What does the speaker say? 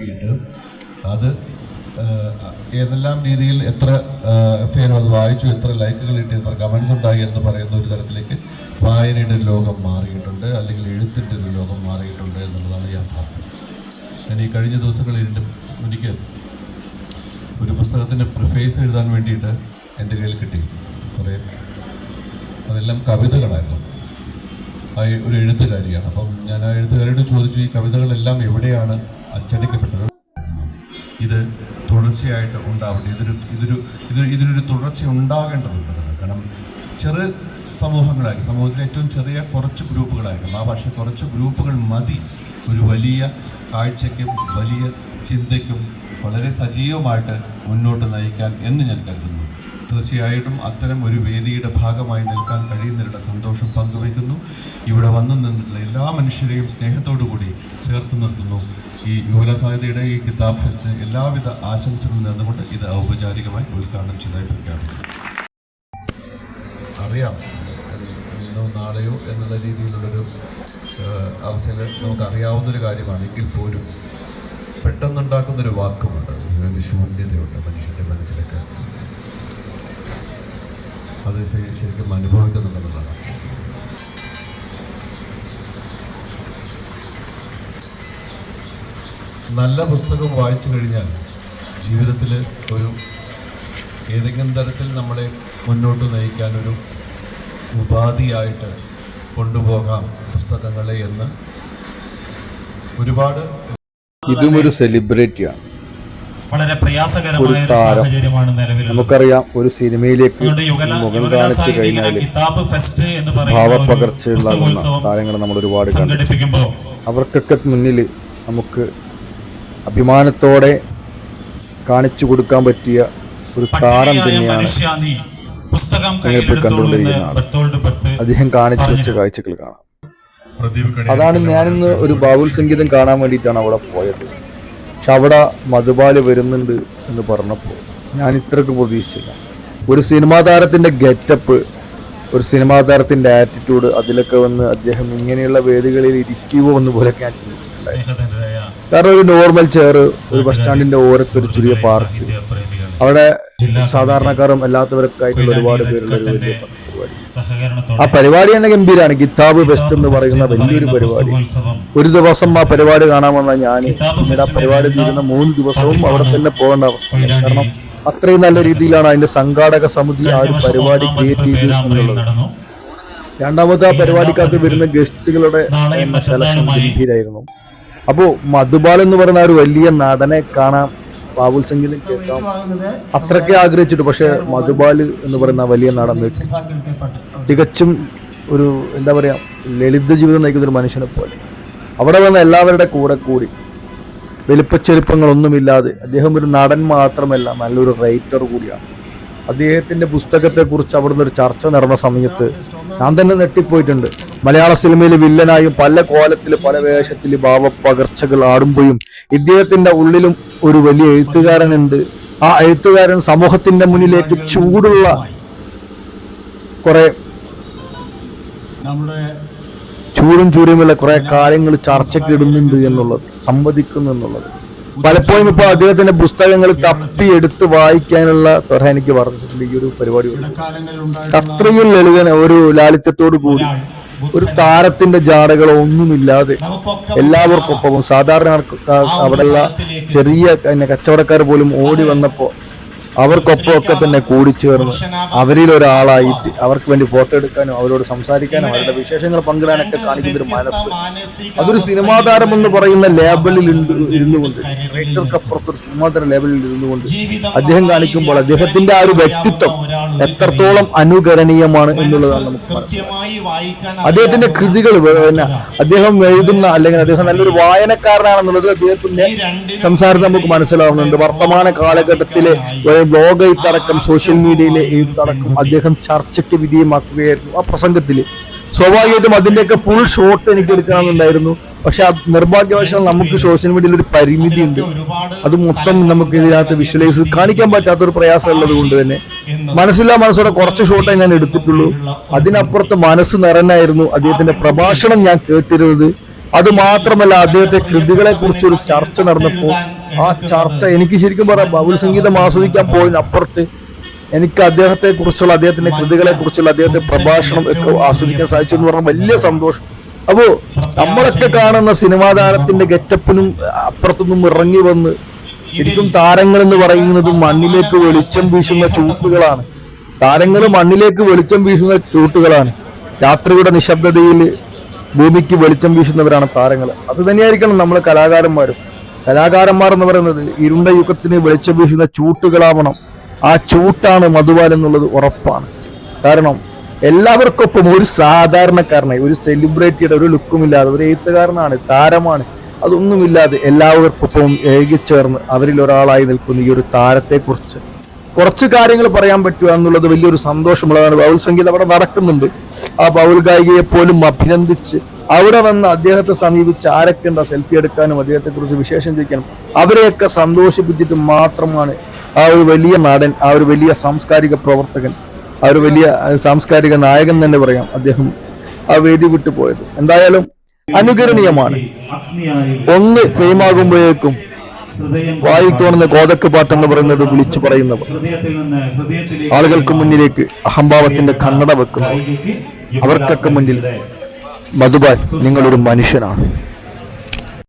നോക്കിയിട്ട് അത് ഏതെല്ലാം രീതിയിൽ എത്ര പേരും അത് വായിച്ചു, എത്ര ലൈക്കുകൾ കിട്ടി, എത്ര കമൻസ് ഉണ്ടായി എന്ന് പറയുന്ന ഒരു തരത്തിലേക്ക് വായനയുടെ ഒരു ലോകം മാറിയിട്ടുണ്ട്, അല്ലെങ്കിൽ എഴുത്തിൻ്റെ ഒരു ലോകം മാറിയിട്ടുണ്ട് എന്നുള്ളതാണ് യാഥാർത്ഥ്യം. ഞാൻ ഈ കഴിഞ്ഞ ദിവസങ്ങളിൽ എനിക്ക് ഒരു പുസ്തകത്തിൻ്റെ പ്രിഫേസ് എഴുതാൻ വേണ്ടിയിട്ട് എൻ്റെ കയ്യിൽ കിട്ടി കുറേ. അതെല്ലാം കവിതകളായിരുന്നു. ഒരു എഴുത്തുകാരിയാണ്. അപ്പം ഞാൻ ആ എഴുത്തുകാരിയോട് ചോദിച്ചു, ഈ കവിതകളെല്ലാം എവിടെയാണ് അച്ചടിക്കപ്പെട്ടത്? ഇത് തുടർച്ചയായിട്ട് ഉണ്ടാവട്ടെ, ഇതിനൊരു തുടർച്ച ഉണ്ടാകേണ്ടതുണ്ട്. കാരണം ചെറു സമൂഹങ്ങളായിരിക്കും, സമൂഹത്തിലെ ഏറ്റവും ചെറിയ കുറച്ച് ഗ്രൂപ്പുകളായിരിക്കും. പക്ഷേ കുറച്ച് ഗ്രൂപ്പുകൾ മതി ഒരു വലിയ കാഴ്ചയ്ക്കും വലിയ ചിന്തയ്ക്കും വളരെ സജീവമായിട്ട് മുന്നോട്ട് നയിക്കാൻ എന്ന് ഞാൻ കരുതുന്നു. തീർച്ചയായിട്ടും അത്തരം ഒരു വേദിയുടെ ഭാഗമായി നിൽക്കാൻ കഴിയുന്നതിലുള്ള സന്തോഷം പങ്കുവയ്ക്കുന്നു. ഇവിടെ വന്നു നിന്നിട്ടുള്ള എല്ലാ മനുഷ്യരെയും സ്നേഹത്തോടു കൂടി ചേർത്ത് നിർത്തുന്നു. ഈ യുവകലാ സാഹിത്യയുടെ ഈ കിതാബ് ഫെസ്റ്റിന് എല്ലാവിധ ആശംസകളും നേർന്നുകൊണ്ട് ഇത് ഔപചാരികമായി ഉദ്ഘാടനം ചെയ്തതായി പ്രഖ്യാപിക്കുന്നു. അറിയാം ഇന്നോ നാളെയോ എന്നുള്ള രീതിയിലുള്ളൊരു അവസ്ഥയിൽ നമുക്കറിയാവുന്നൊരു കാര്യമാണ്. എങ്കിൽ പോലും പെട്ടെന്നുണ്ടാക്കുന്നൊരു വാക്കുമുണ്ട്, ഒരു ശൂന്യതയുണ്ട് മനുഷ്യൻ്റെ മനസ്സിലൊക്കെ. അത് ശരിക്കും അനുഭവിക്കുന്നുണ്ടെന്നുള്ളതാണ്. നല്ല പുസ്തകം വായിച്ചു കഴിഞ്ഞാൽ ജീവിതത്തിൽ ഒരു ഏതെങ്കിലും തരത്തിൽ നമ്മളെ മുന്നോട്ട് നയിക്കാനൊരു ഉപാധിയായിട്ട് കൊണ്ടുപോകാം പുസ്തകങ്ങളെ എന്ന് ഒരുപാട്. ഇതും ഒരു സെലിബ്രിറ്റിയാണ്, വളരെ പ്രയാസകരമായ ഒരു സാഹചര്യമാണ് നിലവിൽ. നമുക്കറിയാം, ഒരു സിനിമയിലേക്ക് മുഖം കാണിച്ചു കഴിഞ്ഞാൽ ഭാവപ്പകർച്ചയുള്ള താരങ്ങൾ നമ്മൾ ഒരുപാട് കണ്ടിട്ടുണ്ട്. അവർക്കൊക്കെ മുന്നിൽ നമുക്ക് അഭിമാനത്തോടെ കാണിച്ചു കൊടുക്കാൻ പറ്റിയ ഒരു താരം തന്നെയാണ് ഞങ്ങളിപ്പോൾ കണ്ടുകൊണ്ടിരിക്കുന്നത്. അദ്ദേഹം കാണിച്ചു വെച്ച കാഴ്ചകൾ കാണാം. അതാണ് ഞാനിന്ന് ഒരു ബാബുൽ സംഗീതം കാണാൻ വേണ്ടിയിട്ടാണ് അവിടെ പോയത്. പക്ഷെ അവിടെ മധുബാല വരുന്നുണ്ട് എന്ന് പറഞ്ഞപ്പോൾ ഞാൻ ഇത്രയ്ക്ക് പ്രതീക്ഷിച്ചില്ല. ഒരു സിനിമാ താരത്തിൻ്റെ ഗെറ്റപ്പ്, ഒരു സിനിമാ താരത്തിൻ്റെ ആറ്റിറ്റ്യൂഡ്, അതിലൊക്കെ വന്ന് അദ്ദേഹം ഇങ്ങനെയുള്ള വേദികളിൽ ഇരിക്കുമോ എന്ന് പോലൊക്കെ ഞാൻ ചിന്തിച്ചിട്ടുണ്ടായിരുന്നു. കാരണം ഒരു നോർമൽ ചെയർ, ഒരു ബസ് സ്റ്റാൻഡിൻ്റെ ഓരത്ത് ഒരു ചെറിയ പാർക്ക്, അവിടെ സാധാരണക്കാരും അല്ലാത്തവരൊക്കെ ആയിട്ടുള്ള ഒരുപാട് പേരുള്ള ഒരു വലിയ പരിപാടി. ആ പരിപാടി തന്നെ ഗംഭീരമാണ്. കിതാബ് ഫെസ്റ്റ് എന്ന് പറയുന്ന വലിയൊരു പരിപാടി. ഒരു ദിവസം ആ പരിപാടി കാണാൻ വന്നാൽ ഞാൻ ആ പരിപാടി തീരുന്ന 3 ദിവസവും അവിടെ തന്നെ പോകേണ്ട അവസ്ഥ. കാരണം അത്രയും നല്ല രീതിയിലാണ് അതിന്റെ സംഘാടക സമിതി ആ ഒരു പരിപാടി ക്രിയേറ്റ് ചെയ്തിട്ടുള്ളത്. രണ്ടാമത്തെ ആ പരിപാടിക്കകത്ത് വരുന്ന ഗസ്റ്റുകളുടെ സെലക്ഷൻ ഗംഭീരായിരുന്നു. അപ്പോൾ മധുബാൽ എന്ന് പറയുന്ന ഒരു വലിയ നടനെ കാണാൻ, ബാബുൽ സംഗീതം കേൾക്കാം അത്രയ്ക്ക് ആഗ്രഹിച്ചിട്ട്. പക്ഷെ മധുബാൽ എന്ന് പറയുന്ന വലിയ നടൻ തികച്ചും ഒരു എന്താ പറയുക, ലളിത ജീവിതം നയിക്കുന്ന ഒരു മനുഷ്യനെ പോലെ അവിടെ വന്ന എല്ലാവരുടെ കൂടെ കൂടി വലിപ്പച്ചെരുപ്പങ്ങളൊന്നുമില്ലാതെ. അദ്ദേഹം ഒരു നടൻ മാത്രമല്ല, നല്ലൊരു റൈറ്റർ കൂടിയാണ്. അദ്ദേഹത്തിൻ്റെ പുസ്തകത്തെക്കുറിച്ച് അവിടുന്ന് ഒരു ചർച്ച നടന്ന സമയത്ത് ഞാൻ തന്നെ നെട്ടിപ്പോയിട്ടുണ്ട്. മലയാള സിനിമയിൽ വില്ലനായും പല കോലത്തിൽ പല വേഷത്തിൽ ഭാവപ്പകർച്ചകൾ ആടുമ്പോഴും ഇദ്ദേഹത്തിൻ്റെ ഉള്ളിലും ഒരു വലിയ എഴുത്തുകാരനുണ്ട്. ആ എഴുത്തുകാരൻ സമൂഹത്തിൻ്റെ മുന്നിലേക്ക് ചൂടുള്ള കുറെ ചൂടുമുള്ള കുറെ കാര്യങ്ങൾ ചർച്ചയ്ക്ക് ഇടുന്നുണ്ട് എന്നുള്ളത്, സംവദിക്കുന്നു എന്നുള്ളത്. പലപ്പോഴും ഇപ്പോൾ അദ്ദേഹത്തിന്റെ പുസ്തകങ്ങൾ തപ്പിയെടുത്ത് വായിക്കാനുള്ള ത്വര എനിക്ക് പറഞ്ഞിട്ടുണ്ട്. ഈ ഒരു പരിപാടി അത്രയും ലളിതന, ഒരു ലാളിത്യത്തോടു കൂടി, ഒരു താരത്തിന്റെ ജാടകളോ ഒന്നുമില്ലാതെ എല്ലാവർക്കൊപ്പവും സാധാരണ അവിടെയുള്ള ചെറിയ കച്ചവടക്കാർ പോലും ഓടി വന്നപ്പോൾ അവർക്കൊപ്പമൊക്കെ തന്നെ കൂടിച്ചേർന്ന് അവരിൽ ഒരാളായിട്ട് അവർക്ക് വേണ്ടി ഫോട്ടോ എടുക്കാനും അവരോട് സംസാരിക്കാനും അവരുടെ വിശേഷങ്ങൾ പങ്കിടാനൊക്കെ കാണിക്കുന്നൊരു മനസ്സ്, അതൊരു സിനിമാ താരം എന്ന് പറയുന്ന ലേബലിൽ ഇരുന്നുകൊണ്ട്, റൈറ്റർക്കപ്പുറത്തൊരു സിനിമാ താരം ലേബലിൽ ഇരുന്നുകൊണ്ട് അദ്ദേഹം കാണിക്കുമ്പോൾ അദ്ദേഹത്തിന്റെ ആ ഒരു വ്യക്തിത്വം എത്രത്തോളം അനുകരണീയമാണ് എന്നുള്ളതാണ് നമുക്ക് മനസ്സിലാക്കുന്നത്. അദ്ദേഹത്തിന്റെ കൃതികൾ, പിന്നെ അദ്ദേഹം എഴുതുന്ന, അല്ലെങ്കിൽ അദ്ദേഹം നല്ലൊരു വായനക്കാരനാണെന്നുള്ളത് അദ്ദേഹത്തിന്റെ സംസാരത്തിൽ നമുക്ക് മനസ്സിലാവുന്നുണ്ട്. വർത്തമാന കാലഘട്ടത്തിലെ ബ്ലോഗ് എഴുത്തടക്കം സോഷ്യൽ മീഡിയയിലെ എഴുത്തടക്കം അദ്ദേഹം ചർച്ചയ്ക്ക് വിധേയമാക്കുകയായിരുന്നു ആ പ്രസംഗത്തിൽ. സ്വാഭാവികമായിട്ടും അതിൻ്റെയൊക്കെ ഫുൾ ഷോട്ട് എനിക്ക് എടുക്കണമെന്നുണ്ടായിരുന്നു. പക്ഷെ നിർഭാഗ്യവശാൽ നമുക്ക് സോഷ്യൽ മീഡിയയിൽ ഒരു പരിമിതി ഉണ്ട്. അത് മൊത്തം നമുക്ക് ഇതിനകത്ത് വിഷ്വലൈസ് കാണിക്കാൻ പറ്റാത്തൊരു പ്രയാസം ഉള്ളത് കൊണ്ട് തന്നെ മനസ്സോടെ കുറച്ച് ഷോട്ടേ ഞാൻ എടുത്തിട്ടുള്ളൂ. അതിനപ്പുറത്ത് മനസ്സ് നിറഞ്ഞായിരുന്നു അദ്ദേഹത്തിന്റെ പ്രഭാഷണം ഞാൻ കേട്ടിരുന്നത്. അത് മാത്രമല്ല അദ്ദേഹത്തെ കൃതികളെ കുറിച്ച് ഒരു ചർച്ച നടന്നപ്പോൾ ആ ചർച്ച എനിക്ക് ശരിക്കും പറയാം ബൗൾ സംഗീതം ആസ്വദിക്കാൻ പോയതിനപ്പുറത്ത് എനിക്ക് അദ്ദേഹത്തെ കുറിച്ചുള്ള അദ്ദേഹത്തിന്റെ കൃതികളെ കുറിച്ചുള്ള അദ്ദേഹത്തെ പ്രഭാഷണം ഒക്കെ ആസ്വദിക്കാൻ സാധിച്ചു എന്ന് പറഞ്ഞാൽ വലിയ സന്തോഷം. അപ്പോ നമ്മളൊക്കെ കാണുന്ന സിനിമാ താരത്തിന്റെ ഗെറ്റപ്പിനും അപ്പുറത്തുനിന്നും ഇറങ്ങി വന്ന് ശരിക്കും താരങ്ങൾ എന്ന് പറയുന്നത് മണ്ണിലേക്ക് വെളിച്ചം വീശുന്ന ചൂട്ടുകളാണ്. താരങ്ങൾ മണ്ണിലേക്ക് വെളിച്ചം വീശുന്ന ചൂട്ടുകളാണ്. രാത്രിയുടെ നിശബ്ദതയിൽ ഭൂമിക്ക് വെളിച്ചം വീശുന്നവരാണ് താരങ്ങൾ. അത് തന്നെയായിരിക്കണം നമ്മൾ കലാകാരന്മാർ എന്ന് പറയുന്നത് ഇരുണ്ട യുഗത്തിന് വെളിച്ചം വീശുന്ന ചൂട്ടുകളാവണം. ആ ചൂട്ടാണ് മധുബാൽ എന്നുള്ളത് ഉറപ്പാണ്. കാരണം എല്ലാവർക്കൊപ്പം ഒരു സാധാരണക്കാരനായി, ഒരു സെലിബ്രിറ്റിയുടെ ഒരു ലുക്കുമില്ലാതെ, ഒരു എഴുത്തുകാരനാണ്, താരമാണ്, അതൊന്നുമില്ലാതെ എല്ലാവർക്കൊപ്പം ഏകിച്ചേർന്ന് അവരിൽ ഒരാളായി നിൽക്കുന്ന ഈ ഒരു താരത്തെക്കുറിച്ച് കുറച്ച് കാര്യങ്ങൾ പറയാൻ പറ്റുക എന്നുള്ളത് വലിയൊരു സന്തോഷമുള്ളതാണ്. ബൗൾ സംഗീതം അവിടെ നടക്കുന്നുണ്ട്. ആ ബൗൾ ഗായികയെ പോലും അഭിനന്ദിച്ച് അവിടെ വന്ന് അദ്ദേഹത്തെ സമീപിച്ച് ആരൊക്കെ എന്താ സെൽഫി എടുക്കാനും അദ്ദേഹത്തെ കുറിച്ച് വിശേഷം ചോദിക്കാനും അവരെയൊക്കെ സന്തോഷിപ്പിച്ചിട്ട് മാത്രമാണ് ആ ഒരു വലിയ നടൻ, ആ ഒരു വലിയ സാംസ്കാരിക പ്രവർത്തകൻ, ആ ഒരു വലിയ സാംസ്കാരിക നായകൻ തന്നെ പറയാം, അദ്ദേഹം ആ വേദി വിട്ടു പോയത്. എന്തായാലും അനുകരണീയമാണ്. ഒന്ന് ഫെയിമാകുമ്പോഴേക്കും വായിൽ തോന്നുന്ന കോതക്ക് പാട്ടെന്ന് പറയുന്നത് വിളിച്ചു പറയുന്നവർ, ആളുകൾക്ക് മുന്നിലേക്ക് അഹംഭാവത്തിന്റെ കണ്ണട വെക്കുന്നു. അവർക്കൊക്കെ മുന്നിൽ മധുബാൽ നിങ്ങളൊരു മനുഷ്യനാണ്.